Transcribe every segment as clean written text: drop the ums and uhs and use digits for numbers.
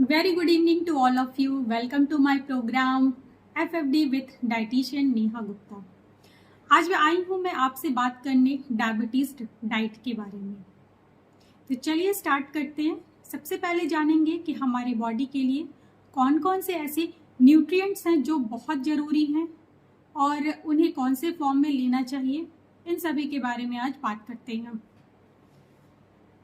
Very good evening to all of you. Welcome to my program FFD with dietitian Neha Gupta. आज मैं आई हूँ मैं आपसे बात करने डायबिटीज डाइट के बारे में। तो चलिए स्टार्ट करते हैं। सबसे पहले जानेंगे कि हमारी बॉडी के लिए कौन कौन से ऐसे न्यूट्रिएंट्स हैं जो बहुत ज़रूरी हैं और उन्हें कौन से फॉर्म में लेना चाहिए, इन सभी के बारे में आज बात करते हैं।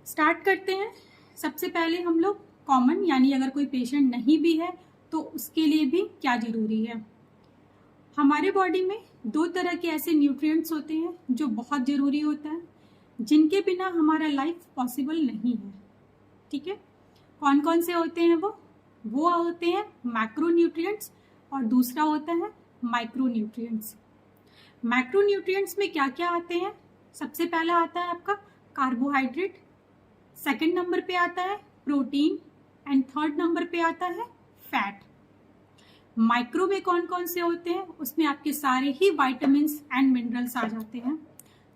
स्टार्ट करते हैं। सबसे पहले हम लोग कॉमन यानी अगर कोई पेशेंट नहीं भी है तो उसके लिए भी क्या ज़रूरी है। हमारे बॉडी में दो तरह के ऐसे न्यूट्रिएंट्स होते हैं जो बहुत ज़रूरी होता है, जिनके बिना हमारा लाइफ पॉसिबल नहीं है। ठीक है, कौन कौन से होते हैं वो होते हैं मैक्रो न्यूट्रिएंट्स और दूसरा होता है माइक्रो न्यूट्रिएंट्स। मैक्रो न्यूट्रिएंट्स में क्या क्या आते हैं? सबसे पहला आता है आपका कार्बोहाइड्रेट, सेकंड नंबर पे आता है प्रोटीन एंड थर्ड नंबर पे आता है फैट। माइक्रो में कौन कौन से होते हैं? उसमें आपके सारे ही विटामिन्स एंड मिनरल्स आ जाते हैं।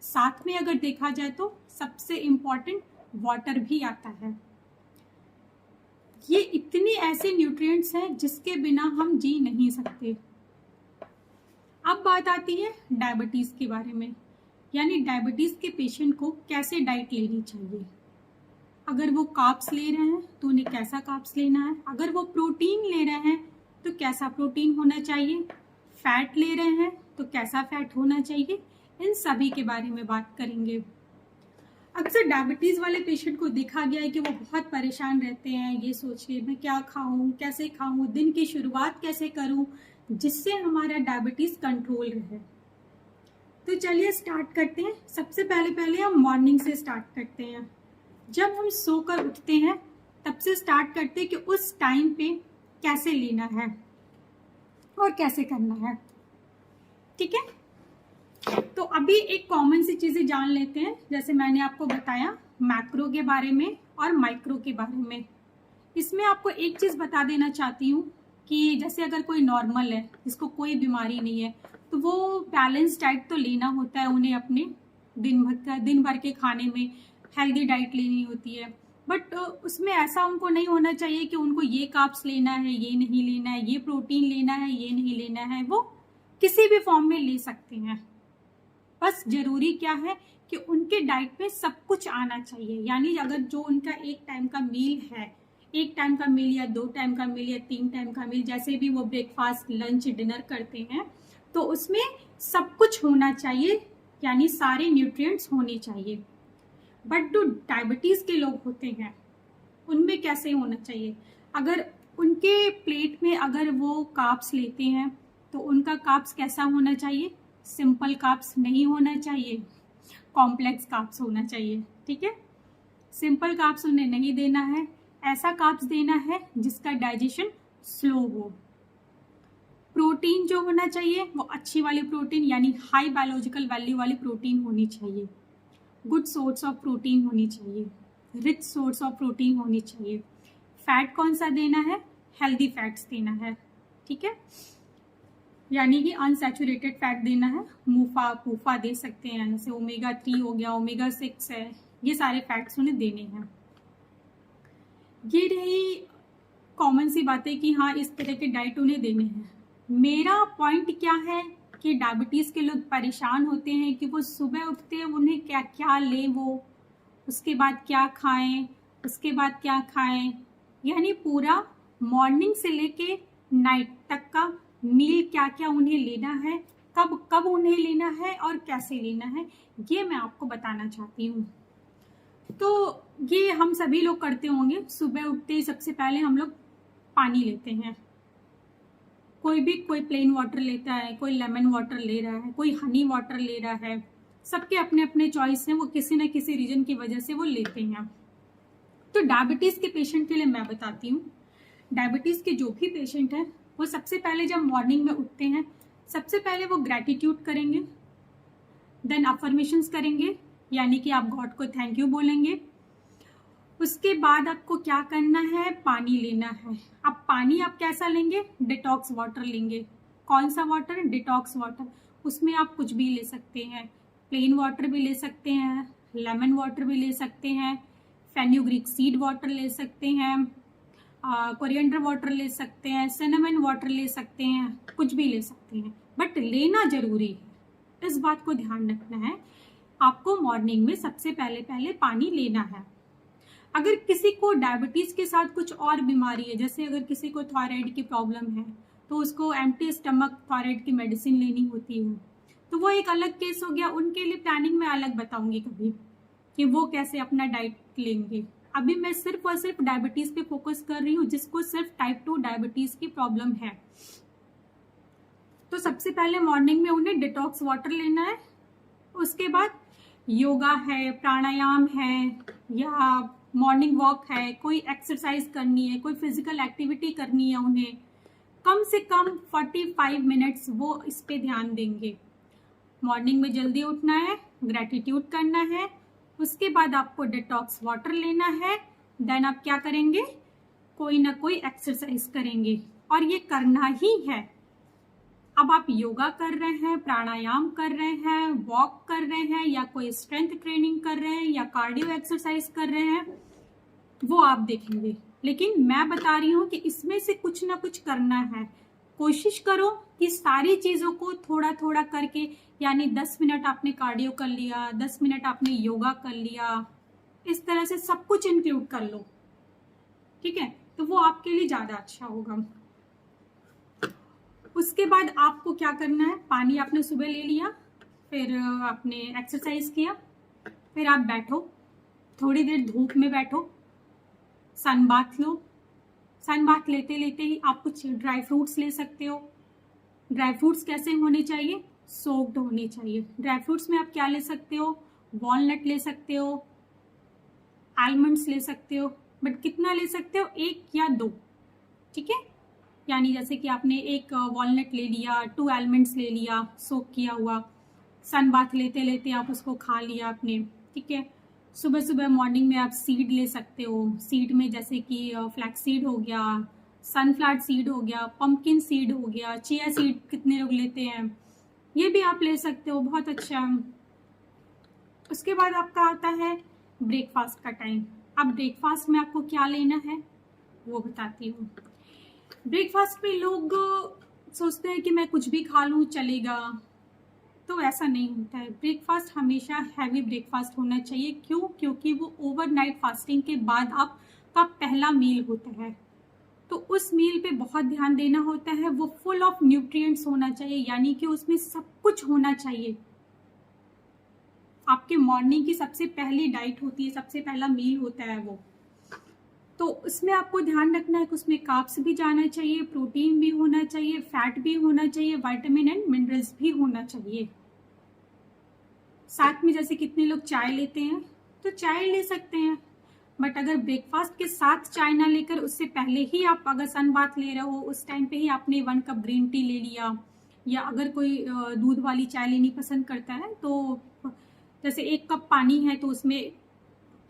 साथ में अगर देखा जाए तो सबसे इम्पॉर्टेंट वाटर भी आता है। ये इतने ऐसे न्यूट्रिएंट्स हैं जिसके बिना हम जी नहीं सकते। अब बात आती है डायबिटीज के बारे में, यानी डायबिटीज के पेशेंट को कैसे डाइट लेनी चाहिए। अगर वो कार्ब्स ले रहे हैं तो उन्हें कैसा कार्ब्स लेना है, अगर वो प्रोटीन ले रहे हैं तो कैसा प्रोटीन होना चाहिए, फैट ले रहे हैं तो कैसा फैट होना चाहिए, इन सभी के बारे में बात करेंगे। अक्सर डायबिटीज वाले पेशेंट को देखा गया है कि वो बहुत परेशान रहते हैं, ये सोचिए मैं क्या खाऊं, कैसे खाऊं, दिन की शुरुआत कैसे करूं जिससे हमारा डायबिटीज कंट्रोल रहे। तो चलिए स्टार्ट करते हैं। सबसे पहले हम मॉर्निंग से स्टार्ट करते हैं। जब हम सोकर उठते हैं तब से स्टार्ट करते हैं कि उस टाइम पे कैसे लेना है और कैसे करना है। ठीक है, तो अभी एक कॉमन सी चीजें जान लेते हैं। जैसे मैंने आपको बताया मैक्रो के बारे में और माइक्रो के बारे में। इसमें आपको एक चीज बता देना चाहती हूँ कि जैसे अगर कोई नॉर्मल है, जिसको कोई बीमारी नहीं है, तो वो बैलेंस डाइट तो लेना होता है। उन्हें अपने दिन भर के खाने में हेल्दी डाइट लेनी होती है, बट उसमें ऐसा उनको नहीं होना चाहिए कि उनको ये कार्ब्स लेना है, ये नहीं लेना है, ये प्रोटीन लेना है, ये नहीं लेना है। वो किसी भी फॉर्म में ले सकते हैं। बस जरूरी क्या है कि उनके डाइट में सब कुछ आना चाहिए। यानी अगर जो उनका एक टाइम का मील है, एक टाइम का मील या 2 टाइम का मील या 3 टाइम का मील, जैसे भी वो ब्रेकफास्ट लंच डिनर करते हैं, तो उसमें सब कुछ होना चाहिए, यानी सारे न्यूट्रिएंट्स होने चाहिए। बट जो डायबिटीज के लोग होते हैं उनमें कैसे होना चाहिए? अगर उनके प्लेट में अगर वो कार्ब्स लेते हैं तो उनका कार्ब्स कैसा होना चाहिए? सिंपल कार्ब्स नहीं होना चाहिए, कॉम्प्लेक्स कार्ब्स होना चाहिए। ठीक है, सिंपल कार्ब्स उन्हें नहीं देना है, ऐसा कार्ब्स देना है जिसका डाइजेशन स्लो हो। प्रोटीन जो होना चाहिए वो अच्छी वाली प्रोटीन, यानी हाई बायोलॉजिकल वैल्यू वाली प्रोटीन होनी चाहिए। गुड सोर्स ऑफ प्रोटीन होनी चाहिए, रिच सोर्स ऑफ प्रोटीन होनी चाहिए। फैट कौन सा देना है? हेल्दी फैट्स देना है। ठीक है, यानी कि अनसैचुरेटेड फैट देना है। मूफा पूफा दे सकते हैं, जैसे ओमेगा 3 हो गया, ओमेगा 6 है, ये सारे फैट्स उन्हें देने हैं। ये रही कॉमन सी बातें कि हाँ इस तरह के डाइट उन्हें देने हैं। मेरा पॉइंट क्या है कि डायबिटीज के लोग परेशान होते हैं कि वो सुबह उठते हैं, उन्हें क्या क्या ले, वो उसके बाद क्या खाएं, उसके बाद क्या खाएं, यानी पूरा मॉर्निंग से लेके नाइट तक का मील क्या क्या उन्हें लेना है, कब कब उन्हें लेना है और कैसे लेना है, ये मैं आपको बताना चाहती हूँ। तो ये हम सभी लोग करते होंगे। सुबह उठते ही सबसे पहले हम लोग पानी लेते हैं। कोई प्लेन वाटर लेता है, कोई लेमन वाटर ले रहा है, कोई हनी वाटर ले रहा है। सबके अपने अपने चॉइस हैं, वो किसी न किसी रीजन की वजह से वो लेते हैं। तो डायबिटीज के पेशेंट के लिए मैं बताती हूँ, डायबिटीज के जो भी पेशेंट हैं वो सबसे पहले जब मॉर्निंग में उठते हैं सबसे पहले वो ग्रैटिट्यूड करेंगे, देन अफर्मेशंस करेंगे, यानी कि आप गॉड को थैंक यू बोलेंगे। उसके बाद आपको क्या करना है? पानी लेना है। अब पानी आप कैसा लेंगे? डिटॉक्स वाटर लेंगे। कौन सा वाटर? Detox water. उसमें आप कुछ भी ले सकते हैं, प्लेन वाटर भी ले सकते हैं, लेमन वाटर भी ले सकते हैं, फेन्यूग्रीक सीड वाटर ले सकते हैं, कोरिएंडर वाटर ले सकते हैं, सिनेमन वाटर ले सकते हैं, कुछ भी ले सकते हैं, बट लेना जरूरी है। इस बात को ध्यान रखना है, आपको मॉर्निंग में सबसे पहले पानी लेना है। अगर किसी को डायबिटीज के साथ कुछ और बीमारी है, जैसे अगर किसी को थायराइड की प्रॉब्लम है तो उसको एम्प्टी स्टमक थायराइड की मेडिसिन लेनी होती है, तो वो एक अलग केस हो गया। उनके लिए प्लानिंग में अलग बताऊंगी कभी कि वो कैसे अपना डाइट लेंगे। अभी मैं सिर्फ और सिर्फ डायबिटीज पे फोकस कर रही हूँ, जिसको सिर्फ टाइप 2 डायबिटीज की प्रॉब्लम है। तो सबसे पहले मॉर्निंग में उन्हें डिटॉक्स वाटर लेना है। उसके बाद योगा है, प्राणायाम है, या मॉर्निंग वॉक है, कोई एक्सरसाइज करनी है, कोई फिजिकल एक्टिविटी करनी है, उन्हें कम से कम 45 मिनट्स वो इस पे ध्यान देंगे। मॉर्निंग में जल्दी उठना है, ग्रेटिट्यूड करना है, उसके बाद आपको डिटॉक्स वाटर लेना है, देन आप क्या करेंगे, कोई ना कोई एक्सरसाइज करेंगे, और ये करना ही है। अब आप योगा कर रहे हैं, प्राणायाम कर रहे हैं, वॉक कर रहे हैं, या कोई स्ट्रेंथ ट्रेनिंग कर रहे हैं, या कार्डियो एक्सरसाइज कर रहे हैं, वो आप देखेंगे। लेकिन मैं बता रही हूँ कि इसमें से कुछ ना कुछ करना है। कोशिश करो कि सारी चीजों को थोड़ा थोड़ा करके, यानी 10 मिनट आपने कार्डियो कर लिया, 10 मिनट आपने योगा कर लिया, इस तरह से सब कुछ इंक्लूड कर लो, ठीक है, तो वो आपके लिए ज्यादा अच्छा होगा। उसके बाद आपको क्या करना है, पानी आपने सुबह ले लिया, फिर आपने एक्सरसाइज किया, फिर आप बैठो, थोड़ी देर धूप में बैठो, सन बाथ लो। सन बाथ लेते लेते ही आप कुछ ड्राई फ्रूट्स ले सकते हो। ड्राई फ्रूट्स कैसे होने चाहिए, सोक्ड होने चाहिए। ड्राई फ्रूट्स में आप क्या ले सकते हो, वॉलनट ले सकते हो, आलमंड्स ले सकते हो, बट कितना ले सकते हो, 1 या 2, ठीक है। यानी जैसे कि आपने एक वॉलनट ले लिया, 2 आलमंड्स ले लिया सोक किया हुआ, सन बाथ लेते लेते आप उसको खा लिया आपने, ठीक है। सुबह सुबह मॉर्निंग में आप सीड ले सकते हो। सीड में जैसे कि फ्लैक्स सीड हो गया, सनफ्लावर सीड हो गया, पंपकिन सीड हो गया, चिया सीड कितने लोग लेते हैं, ये भी आप ले सकते हो, बहुत अच्छा। उसके बाद आपका आता है ब्रेकफास्ट का टाइम। अब ब्रेकफास्ट में आपको क्या लेना है वो बताती हूँ। ब्रेकफास्ट में लोग सोचते हैं कि मैं कुछ भी खा लूँ चलेगा, तो ऐसा नहीं होता है। ब्रेकफास्ट हमेशा हैवी ब्रेकफास्ट होना चाहिए। क्यों? क्योंकि वो ओवरनाइट फास्टिंग के बाद आपका पहला मील होता है, तो उस मील पे बहुत ध्यान देना होता है। वो फुल ऑफ न्यूट्रिएंट्स होना चाहिए, यानी कि उसमें सब कुछ होना चाहिए। आपके मॉर्निंग की सबसे पहली डाइट होती है, सबसे पहला मील होता है वो, तो उसमें आपको ध्यान रखना है कि उसमें कार्ब्स भी जाना चाहिए, प्रोटीन भी होना चाहिए, फैट भी होना चाहिए, विटामिन एंड मिनरल्स भी होना चाहिए। साथ में जैसे कितने लोग चाय लेते हैं, तो चाय ले सकते हैं, बट अगर ब्रेकफास्ट के साथ चाय ना लेकर उससे पहले ही आप अगर सन बाथ ले रहे हो, उस टाइम पे ही आपने 1 कप ग्रीन टी ले लिया, या अगर कोई दूध वाली चाय लेनी पसंद करता है तो जैसे 1 कप पानी है तो उसमें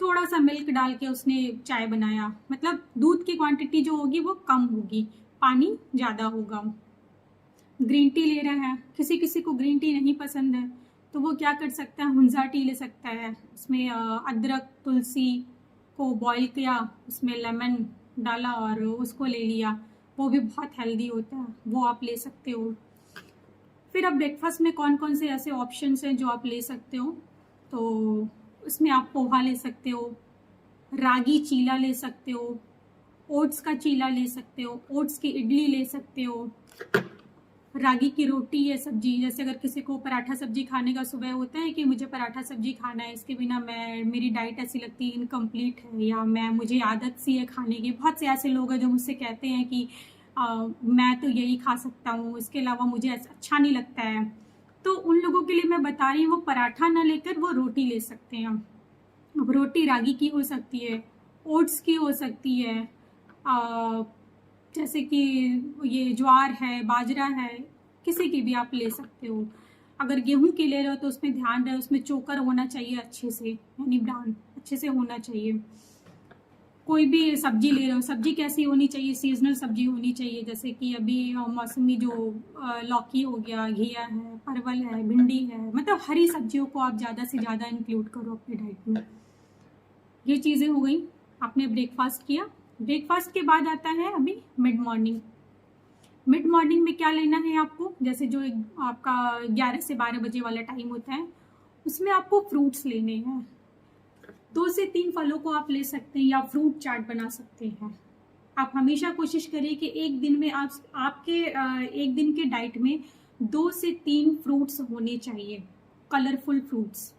थोड़ा सा मिल्क डाल के उसने चाय बनाया, मतलब दूध की क्वांटिटी जो होगी वो कम होगी, पानी ज़्यादा होगा। ग्रीन टी ले रहे हैं, किसी किसी को ग्रीन टी नहीं पसंद है तो वो क्या कर सकता है, हुंजा टी ले सकता है। उसमें अदरक तुलसी को बॉईल किया, उसमें लेमन डाला और उसको ले लिया, वो भी बहुत हेल्दी होता है, वो आप ले सकते हो। फिर अब ब्रेकफास्ट में कौन कौन से ऐसे ऑप्शंस हैं जो आप ले सकते हो, तो उसमें आप पोहा ले सकते हो, रागी चीला ले सकते हो, ओट्स का चीला ले सकते हो, ओट्स की इडली ले सकते हो, रागी की रोटी या सब्जी। जैसे अगर किसी को पराठा सब्जी खाने का सुबह होता है कि मुझे पराठा सब्जी खाना है, इसके बिना मेरी डाइट ऐसी लगती है इनकम्प्लीट है, या मुझे आदत सी है खाने की। बहुत से ऐसे लोग हैं जो मुझसे कहते हैं कि मैं तो यही खा सकता हूँ, इसके अलावा मुझे अच्छा नहीं लगता है। तो उन लोगों के लिए मैं बता रही हूँ, वो पराठा ना लेकर वो रोटी ले सकते हैं। अब रोटी रागी की हो सकती है, ओट्स की हो सकती है, जैसे कि ये ज्वार है, बाजरा है, किसी की भी आप ले सकते हो। अगर गेहूं की ले रहे हो तो उसमें ध्यान रहे, उसमें चोकर होना चाहिए अच्छे से, यानी ब्राउन अच्छे से होना चाहिए। कोई भी सब्जी ले रहे हो, सब्जी कैसी होनी चाहिए, सीजनल सब्जी होनी चाहिए। जैसे कि अभी मौसमी जो लौकी हो गया, घिया है, परवल है, भिंडी है, मतलब हरी सब्जियों को आप ज़्यादा से ज़्यादा इंक्लूड करो अपनी डाइट में। ये चीज़ें हो गई, आपने ब्रेकफास्ट किया, ब्रेकफास्ट के बाद आता है अभी मिड मॉर्निंग। मिड मॉर्निंग में क्या लेना है आपको, जैसे जो आपका 11 से 12 बजे वाला टाइम होता है, उसमें आपको फ्रूट्स लेने हैं। 2 से 3 फलों को आप ले सकते हैं या फ्रूट चाट बना सकते हैं। आप हमेशा कोशिश करिए कि एक दिन में आपके एक दिन के डाइट में 2 से 3 फ्रूट्स होने चाहिए, कलरफुल फ्रूट्स,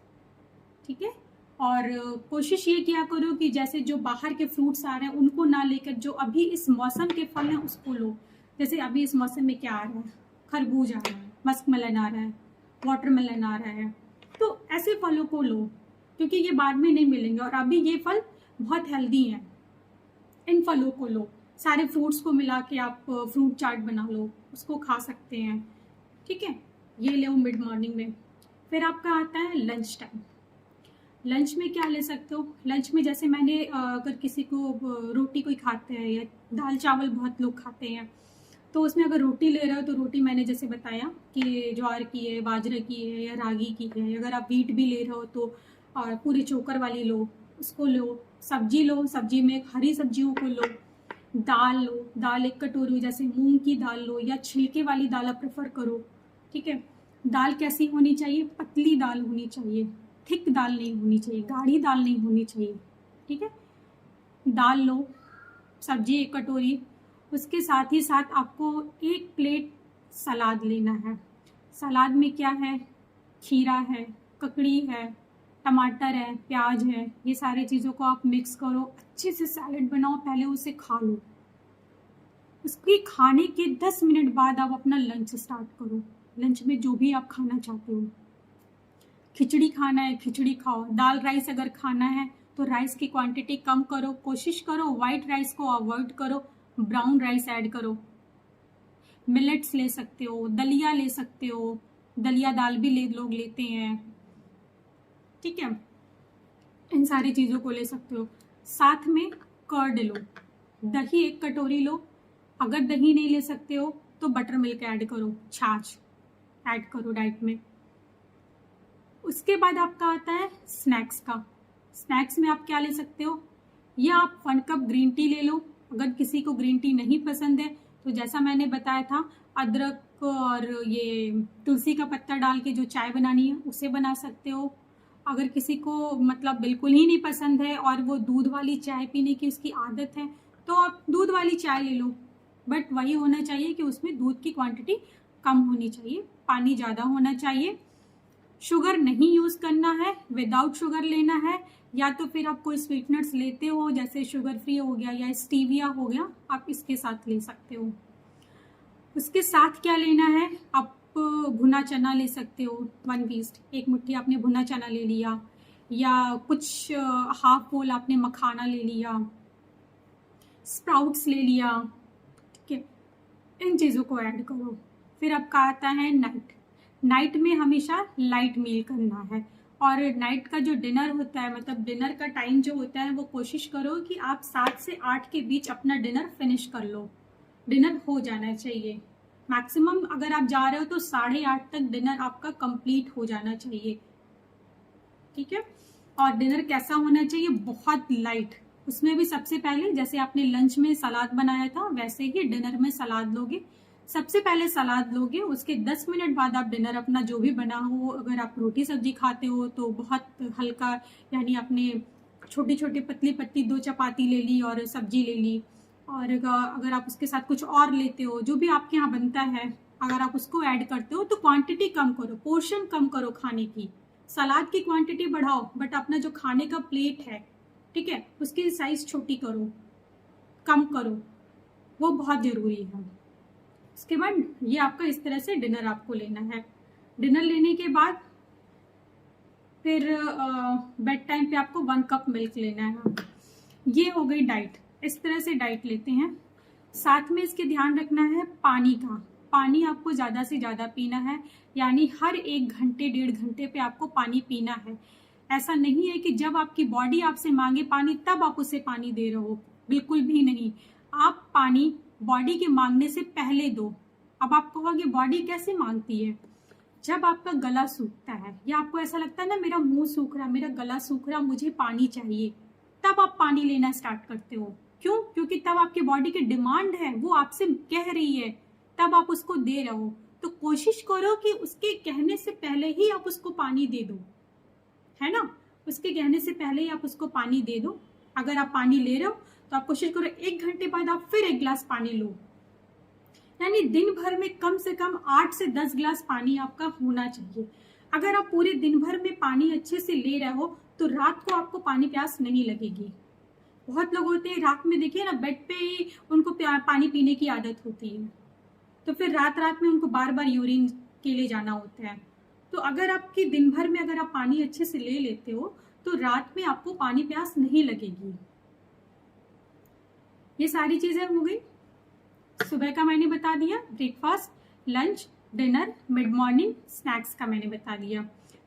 ठीक है। और कोशिश ये किया करो कि जैसे जो बाहर के फ्रूट्स आ रहे हैं उनको ना लेकर जो अभी इस मौसम के फल हैं उसको लो। जैसे अभी इस मौसम में क्या आ रहा है, खरबूज आ रहा है, मस्कमेलन आ रहा है, वाटरमेलन आ रहा है, तो ऐसे फलों को लो क्योंकि ये बाद में नहीं मिलेंगे और अभी ये फल बहुत हेल्दी हैं। इन फलों को लो, सारे फ्रूट्स को मिला के आप फ्रूट चाट बना लो, उसको खा सकते हैं, ठीक है। ये लो मिड मॉर्निंग में। फिर आपका आता है लंच टाइम। लंच में क्या ले सकते हो, लंच में जैसे मैंने अगर किसी को रोटी कोई खाते हैं या दाल चावल बहुत लोग खाते हैं, तो उसमें अगर रोटी ले रहे हो तो रोटी मैंने जैसे बताया कि ज्वार की है, बाजरे की है या रागी की है। अगर आप व्हीट भी ले रहे हो तो पूरे चोकर वाली लो, उसको लो। सब्जी लो, सब्जी में हरी सब्जियों को लो। दाल लो, दाल 1 कटोरी, जैसे मूंग की दाल लो या छिलके वाली दाल आप प्रेफर करो, ठीक है। दाल कैसी होनी चाहिए, पतली दाल होनी चाहिए, थिक दाल नहीं होनी चाहिए, गाढ़ी दाल नहीं होनी चाहिए, ठीक है। दाल लो, सब्जी 1 कटोरी, उसके साथ ही साथ आपको 1 प्लेट सलाद लेना है। सलाद में क्या है, खीरा है, ककड़ी है, टमाटर है, प्याज है, ये सारी चीज़ों को आप मिक्स करो, अच्छे से सैलेड बनाओ, पहले उसे खा लो। उसके खाने के 10 मिनट बाद आप अपना लंच स्टार्ट करो। लंच में जो भी आप खाना चाहते हो, खिचड़ी खाना है खिचड़ी खाओ, दाल राइस अगर खाना है तो राइस की क्वांटिटी कम करो, कोशिश करो वाइट राइस को अवॉइड करो, ब्राउन राइस ऐड करो। मिलेट्स ले सकते हो, दलिया ले सकते हो, दलिया दाल भी लोग लेते हैं, ठीक है। इन सारी चीज़ों को ले सकते हो। साथ में कर्ड लो, दही 1 कटोरी लो, अगर दही नहीं ले सकते हो तो बटर मिल्क ऐड करो, छाछ ऐड करो डाइट में। उसके बाद आपका आता है स्नैक्स का। स्नैक्स में आप क्या ले सकते हो, या आप 1 कप ग्रीन टी ले लो। अगर किसी को ग्रीन टी नहीं पसंद है तो जैसा मैंने बताया था, अदरक और ये तुलसी का पत्ता डाल के जो चाय बनानी है उसे बना सकते हो। अगर किसी को मतलब बिल्कुल ही नहीं पसंद है और वो दूध वाली चाय पीने की उसकी आदत है तो आप दूध वाली चाय ले लो, बट वही होना चाहिए कि उसमें दूध की क्वांटिटी कम होनी चाहिए, पानी ज़्यादा होना चाहिए। शुगर नहीं यूज़ करना है, विदाउट शुगर लेना है, या तो फिर आप कोई स्वीटनर्स लेते हो जैसे शुगर फ्री हो गया या स्टीविया हो गया, आप इसके साथ ले सकते हो। उसके साथ क्या लेना है, आप भुना चना ले सकते हो, 1 पीस, 1 मुट्ठी आपने भुना चना ले लिया, या कुछ हाफ बोल आपने मखाना ले लिया, स्प्राउट्स ले लिया, ठीक है। इन चीज़ों को ऐड करो। फिर आपका आता है नाइट में हमेशा लाइट मील करना है, और नाइट का जो डिनर होता है, मतलब डिनर का टाइम जो होता है, वो कोशिश करो कि आप 7 से 8 के बीच अपना डिनर फिनिश कर लो। डिनर हो जाना चाहिए मैक्सिमम, अगर आप जा रहे हो तो 8:30 तक डिनर आपका कंप्लीट हो जाना चाहिए, ठीक है। और डिनर कैसा होना चाहिए, बहुत लाइट। उसमें भी सबसे पहले जैसे आपने लंच में सलाद बनाया था वैसे ही डिनर में सलाद लोगे। सबसे पहले सलाद लोगे, उसके 10 मिनट बाद आप डिनर अपना जो भी बना हो, अगर आप रोटी सब्जी खाते हो तो बहुत हल्का, यानी आपने छोटी छोटी पतली पतली 2 चपाती ले ली और सब्जी ले ली, और अगर आप उसके साथ कुछ और लेते हो जो भी आपके यहाँ बनता है, अगर आप उसको ऐड करते हो तो क्वांटिटी कम करो, पोर्शन कम करो खाने की। सलाद की क्वांटिटी बढ़ाओ बट अपना जो खाने का प्लेट है, ठीक है, उसकी साइज छोटी करो, कम करो, वो बहुत जरूरी है। उसके बाद ये आपका इस तरह से डिनर आपको लेना है। डिनर लेने के बाद फिर बेड टाइम पे आपको 1 कप मिल्क लेना है। ये हो गई डाइट, इस तरह से डाइट लेते हैं। साथ में इसके ध्यान रखना है पानी का, पानी आपको ज़्यादा से ज़्यादा पीना है, यानी हर 1 घंटे 1.5 घंटे पे आपको पानी पीना है। ऐसा नहीं है कि जब आपकी बॉडी आपसे मांगे पानी तब आप उसे पानी दे रहे हो, बिल्कुल भी नहीं। आप पानी बॉडी के मांगने से पहले दो। अब आप कहोगे बॉडी कैसे मांगती है, जब आपका गला सूखता है या आपको ऐसा लगता है ना मेरा मुंह सूख रहा, मेरा गला सूख रहा, मुझे पानी चाहिए, तब आप पानी लेना स्टार्ट करते हो, क्यों? क्योंकि तब आपकी बॉडी की डिमांड है, वो आपसे कह रही है, तब आप उसको दे रहे हो। तो कोशिश करो कि उसके कहने से पहले ही आप उसको पानी दे दो, है ना। उसके कहने से पहले ही आप उसको पानी दे दो। अगर आप पानी ले रहे हो तो आप कोशिश करो 1 घंटे बाद आप फिर 1 गिलास पानी लो। यानी दिन भर में कम से कम 8 से 10 गिलास पानी आपका होना चाहिए। अगर आप पूरे दिन भर में पानी अच्छे से ले रहे हो तो रात को आपको पानी प्यास नहीं लगेगी। बहुत लोग होते हैं रात में, देखिए ना, बेड पे ही उनको पानी पीने की आदत होती है, तो फिर रात रात में उनको बार बार यूरिन के लिए जाना होता है। तो अगर आपकी दिन भर में अगर आप पानी अच्छे से ले लेते हो तो रात में आपको पानी प्यास नहीं लगेगी। ये सारी चीजें हो गई। सुबह का मैंने बता दिया, breakfast, lunch, dinner, mid morning, snacks का मैंने बता दिया।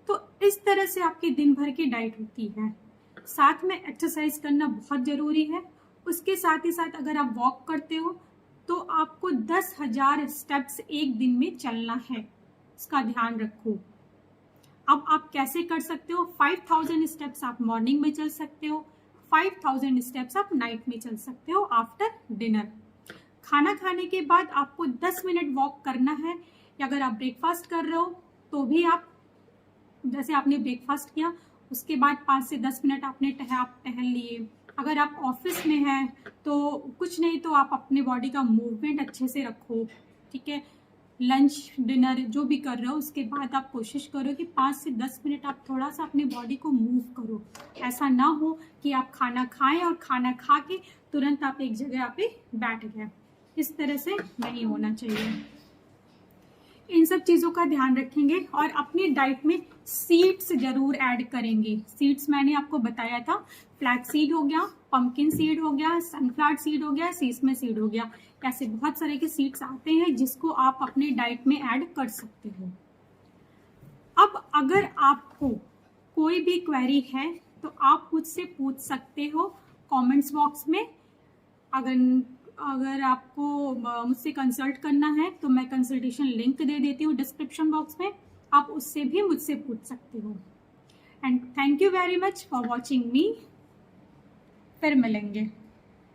तो इस तरह से आपकी दिन भर की डाइट होती है। साथ में एक्सरसाइज करना बहुत जरूरी है। उसके साथ ही साथ अगर आप वॉक करते हो तो आपको 10,000 स्टेप्स एक दिन में चलना है, इसका ध्यान रखो। अब आप कैसे कर सकते हो? 5,000 स्टेप्स आप मॉर्निंग में चल सकते हो, 5,000 स्टेप्स आप नाइट में चल सकते हो आफ्टर डिनर। खाना खाने के बाद आपको 10 मिनट वॉक करना है, या अगर आप ब्रेकफास्ट कर रहे हो तो भी आप, जैसे आपने ब्रेकफास्ट किया उसके बाद 5 से 10 मिनट आपने टहल लिए। अगर आप ऑफिस में हैं तो कुछ नहीं तो आप अपने बॉडी का मूवमेंट अच्छे से रखो, ठीक है। लंच, डिनर जो भी कर रहे हो उसके बाद आप कोशिश करो कि 5 से 10 मिनट आप थोड़ा सा अपनी बॉडी को मूव करो। ऐसा ना हो कि आप खाना खाएं और खाना खा के तुरंत आप एक जगह पे बैठ गए। इस तरह से नहीं होना चाहिए। इन सब चीज़ों का ध्यान रखेंगे और अपनी डाइट में सीड्स जरूर ऐड करेंगे। सीड्स मैंने आपको बताया था, फ्लैक्स सीड हो गया, पंपकिन सीड हो गया, सनफ्लावर सीड हो गया, सीसमे सीड हो गया। ऐसे बहुत सारे के सीड्स आते हैं जिसको आप अपने डाइट में ऐड कर सकते हो। अब अगर आपको कोई भी क्वेरी है तो आप मुझसे पूछ सकते हो कमेंट्स बॉक्स में। अगर आपको मुझसे कंसल्ट करना है तो मैं कंसल्टेशन लिंक दे देती हूँ डिस्क्रिप्शन बॉक्स में, आप उससे भी मुझसे पूछ सकते हो। And thank you very much for watching मी। फिर मिलेंगे।